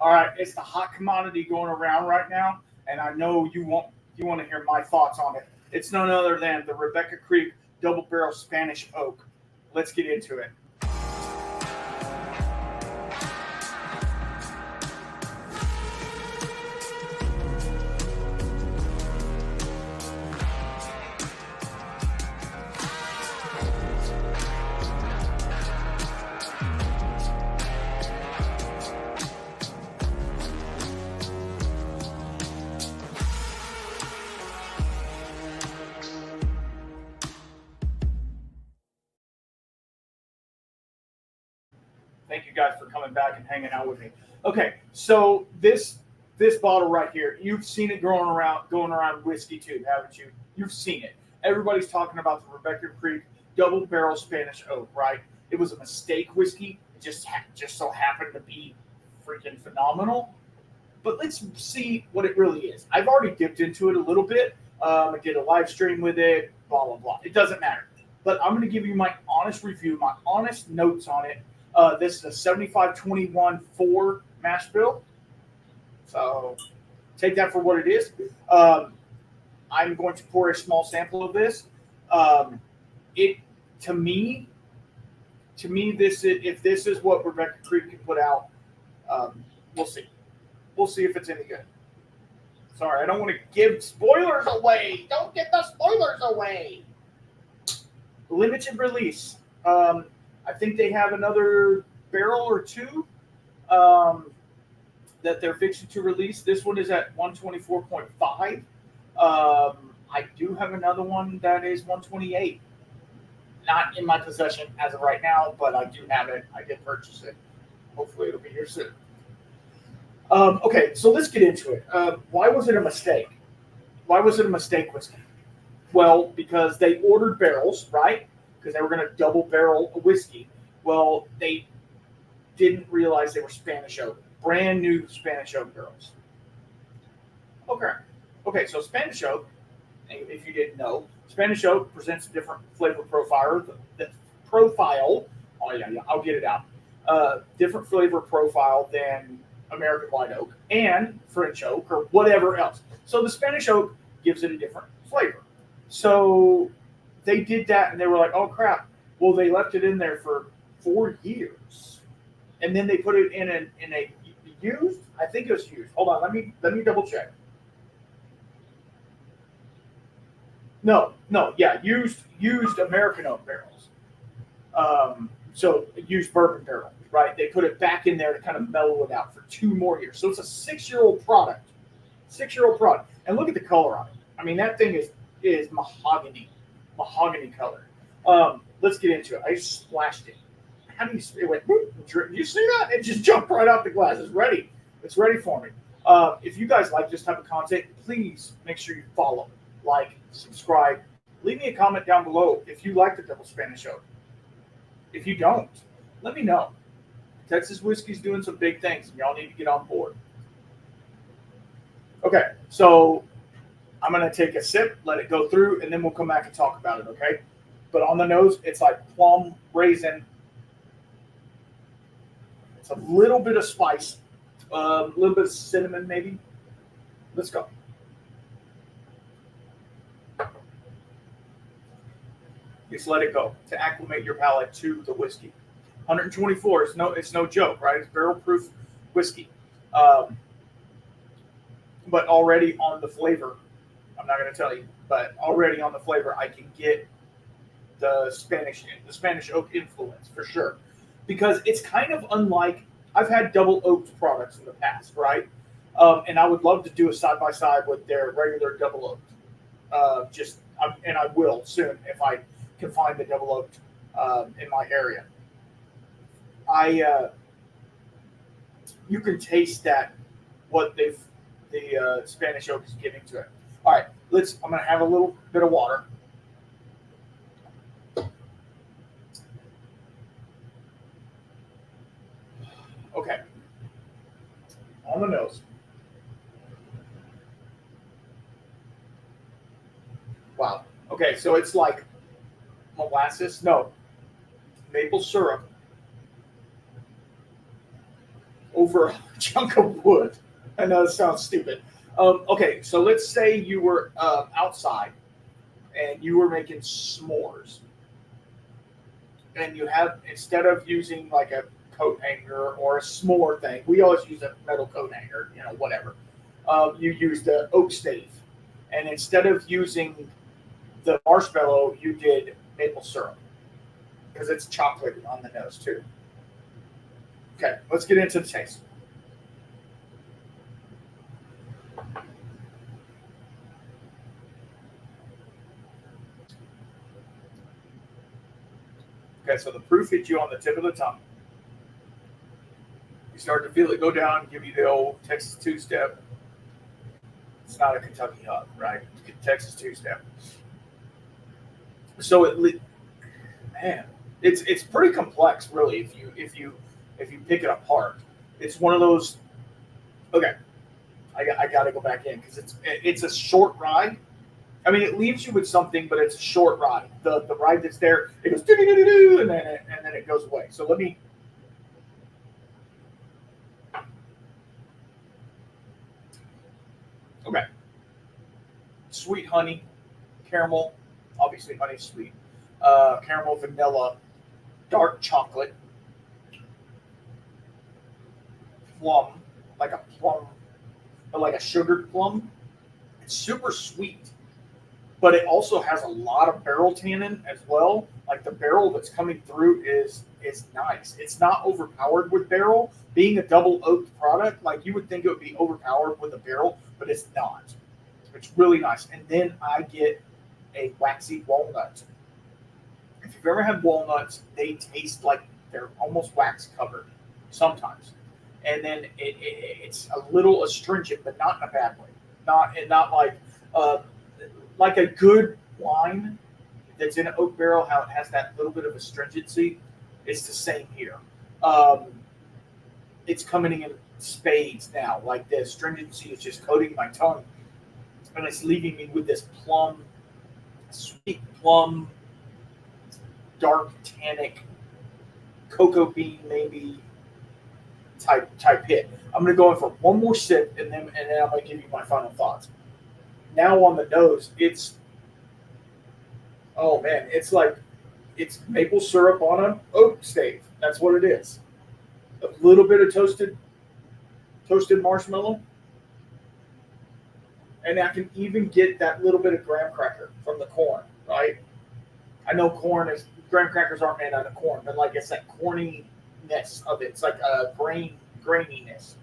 All right, it's the hot commodity going around right now, and I know you want to hear my thoughts on it. It's none other than the Rebecca Creek Double Barrel Spanish Oak. Let's get into it. Thank you guys for coming back and hanging out with me. Okay, so this bottle right here, you've seen it going around whiskey tube, haven't you? You've seen it. Everybody's talking about the Rebecca Creek Double Barrel Spanish Oak, right? It was a mistake whiskey. It just so happened to be freaking phenomenal. But let's see what it really is. I've already dipped into it a little bit. I did a live stream with it, blah, blah, blah. It doesn't matter. But I'm going to give you my honest review, my honest notes on it. This is a 75-21-4 mash bill. So take that for what it is. I'm going to pour a small sample of this. To me, if this is what Rebecca Creek can put out, we'll see. We'll see if it's any good. Sorry, I don't want to give spoilers away. Don't get the spoilers away. Limited release. I think they have another barrel or two that they're fixing to release. This one is at 124.5. I do have another one that is 128. Not in my possession as of right now, but I do have it. I did purchase it. Hopefully it'll be here soon. Okay, so let's get into it. Why was it a mistake? Why was it a mistake whiskey? Well, because they ordered barrels, right? Because they were going to double barrel a whiskey. Well, they didn't realize they were Spanish oak, brand new Spanish oak barrels. Okay, so Spanish oak, if you didn't know, Spanish oak presents a different flavor profile. I'll get it out. Different flavor profile than American white oak and French oak or whatever else. So the Spanish oak gives it a different flavor. So they did that and they were like, oh crap. Well, they left it in there for 4 years. And then they put it in a used, I think it was used. Hold on, let me double check. No, used American oak barrels. So used bourbon barrel, right? They put it back in there to kind of mellow it out for 2 more years. So it's a 6-year-old product. 6-year-old product. And look at the color on it. I mean, that thing is mahogany color. Let's get into it. I just splashed it. How do you? It went. You see that? It just jumped right out the glass. It's ready. It's ready for me. If you guys like this type of content, please make sure you follow, like, subscribe. Leave me a comment down below if you like the double Spanish oak. If you don't, let me know. Texas whiskey's doing some big things, and y'all need to get on board. Okay, so I'm going to take a sip, let it go through, and then we'll come back and talk about it, okay? But on the nose, it's like plum, raisin. It's a little bit of spice, a little bit of cinnamon maybe. Let's go. Just let it go to acclimate your palate to the whiskey. 124 is no joke, right? It's barrel proof whiskey. But already on the flavor, I'm not going to tell you, but already on the flavor, I can get the Spanish oak influence for sure, because it's kind of unlike, I've had double oaked products in the past, right? And I would love to do a side by side with their regular double oaked. And I will soon if I can find the double oaked in my area. You can taste that what the Spanish oak is giving to it. All right, I'm going to have a little bit of water. Okay. On the nose. Wow. Okay, so it's like molasses. No. Maple syrup. over a chunk of wood. I know it sounds stupid. Okay, so let's say you were outside and you were making s'mores, and you have, instead of using like a coat hanger or a s'more thing, we always use a metal coat hanger, whatever. You used the oak stave, and instead of using the marshmallow, you did maple syrup because it's chocolate on the nose too. Okay, let's get into the taste. Okay, so the proof hits you on the tip of the tongue. You start to feel it go down, give you the old Texas two-step. It's not a Kentucky hug, right? It's Texas two-step. So it's pretty complex, really. If you pick it apart, it's one of those. Okay, I got to go back in because it's a short ride. I mean, it leaves you with something, but it's a short ride. The ride that's there, it goes do-do-do-do-do, and then it goes away. So let me. Okay. Sweet honey, caramel, obviously honey's sweet. Caramel, vanilla, dark chocolate, plum, like a plum, but like a sugared plum. It's super sweet, but it also has a lot of barrel tannin as well. Like the barrel that's coming through is nice. It's not overpowered with barrel. Being a double oaked product, like you would think it would be overpowered with a barrel, but it's not. It's really nice. And then I get a waxy walnut. If you've ever had walnuts, they taste like they're almost wax covered sometimes. And then it's a little astringent, but not in a bad way. Not like a good wine that's in an oak barrel, how it has that little bit of astringency. It's the same here. It's coming in spades now. Like the astringency is just coating my tongue, and it's leaving me with this plum, sweet plum, dark tannic, cocoa bean maybe type hit. I'm gonna go in for one more sip, and then I'm gonna give you my final thoughts. Now on the nose, it's it's maple syrup on an oak stave. That's what it is. A little bit of toasted marshmallow, and I can even get that little bit of graham cracker from the corn, right? I know graham crackers aren't made out of corn, but like it's that corniness of it. It's like a graininess.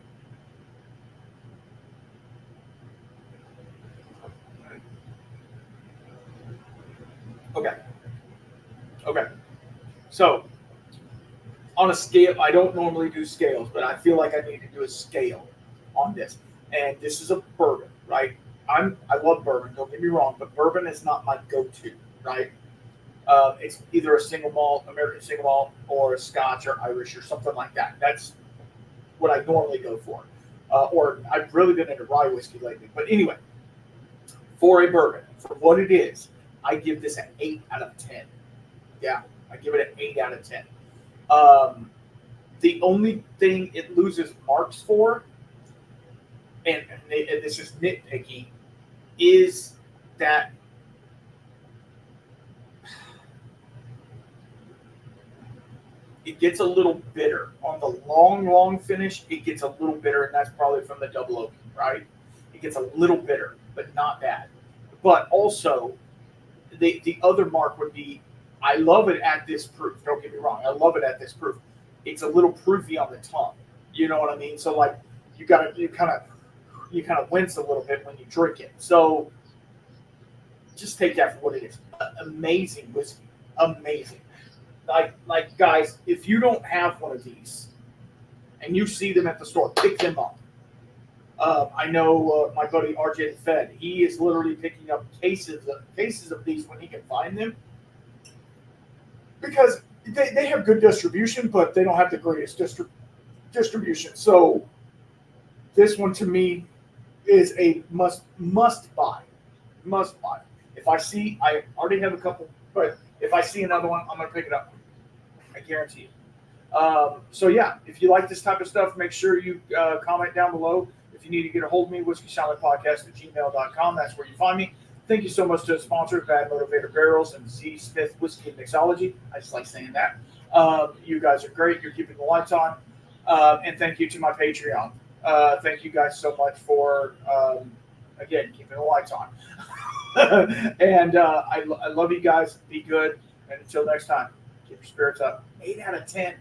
Okay. So on a scale, I don't normally do scales, but I feel like I need to do a scale on this. And this is a bourbon, right? I love bourbon, don't get me wrong, but bourbon is not my go-to, right? It's either a single malt, American single malt, or a Scotch or Irish or something like that. That's what I normally go for. Or I've really been into rye whiskey lately. But anyway, for a bourbon, for what it is, I give this an 8 out of 10. Yeah, I give it an 8 out of 10. The only thing it loses marks for, and this is nitpicky, is that it gets a little bitter. On the long finish, it gets a little bitter, and that's probably from the double oak, right? It gets a little bitter, but not bad. But also, the other mark would be, I love it at this proof. Don't get me wrong. I love it at this proof. It's a little proofy on the tongue. You know what I mean? So like you kind of wince a little bit when you drink it. So just take that for what it is. Amazing whiskey. Amazing. Like guys, if you don't have one of these and you see them at the store, pick them up. I know my buddy RJ Fed. He is literally picking up cases of these when he can find them, because they have good distribution, but they don't have the greatest distribution. So this one to me is a must buy. Must buy. If I already have a couple, but if I see another one, I'm gonna pick it up. I guarantee you. So yeah, if you like this type of stuff, make sure you comment down below. If you need to get a hold of me, Whiskeyshamanpodcast@gmail.com. That's where you find me. Thank you so much to the sponsors, Bad Motivator Barrels and Z. Smith Whiskey and Mixology. I just like saying that. You guys are great. You're keeping the lights on. And thank you to my Patreon. Thank you guys so much for, again, keeping the lights on. And I love you guys. Be good. And until next time, keep your spirits up. 8 out of 10.